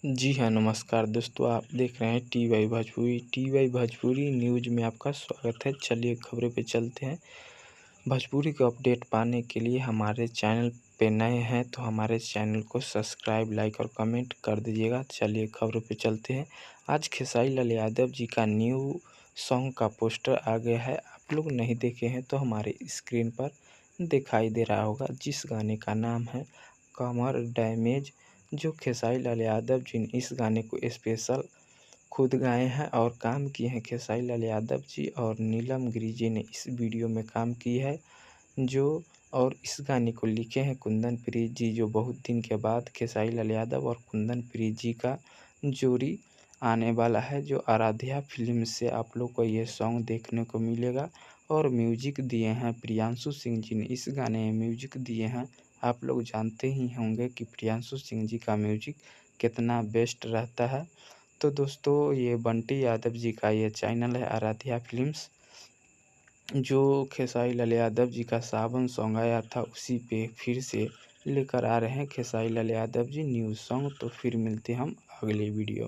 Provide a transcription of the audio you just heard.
जी हाँ, नमस्कार दोस्तों, आप देख रहे हैं टी वाई भोजपुरी न्यूज़ में आपका स्वागत है। चलिए खबरों पे चलते हैं। भोजपुरी का अपडेट पाने के लिए हमारे चैनल पे नए हैं तो हमारे चैनल को सब्सक्राइब, लाइक और कमेंट कर दीजिएगा। चलिए खबरों पे चलते हैं। आज खेसारी लाल यादव जी का न्यू सॉन्ग का पोस्टर आ गया है। आप लोग नहीं देखे हैं तो हमारे स्क्रीन पर दिखाई दे रहा होगा, जिस गाने का नाम है कमर डैमेज, जो खेसारी लाल यादव जी ने इस गाने को स्पेशल खुद गाए हैं और काम किए हैं। खेसारी लाल यादव जी और नीलम गिरी जी ने इस वीडियो में काम की है और इस गाने को लिखे हैं कुंदन प्रीत जी, जो बहुत दिन के बाद खेसारी लाल यादव और कुंदन प्रीत जी का जोड़ी आने वाला है, जो आराध्या फिल्म से आप लोग को ये सॉन्ग देखने को मिलेगा। और म्यूजिक दिए हैं प्रियांशु सिंह जी ने, इस गाने में म्यूजिक दिए हैं। आप लोग जानते ही होंगे कि प्रियांशु सिंह जी का म्यूजिक कितना बेस्ट रहता है। तो दोस्तों, ये बंटी यादव जी का ये चैनल है आराध्या फिल्म्स, जो खेसारी लाल यादव जी का सावन सॉन्ग आया था उसी पे फिर से लेकर आ रहे हैं खेसारी लाल यादव जी न्यू सॉन्ग। तो फिर मिलते हैं हम अगले वीडियो में।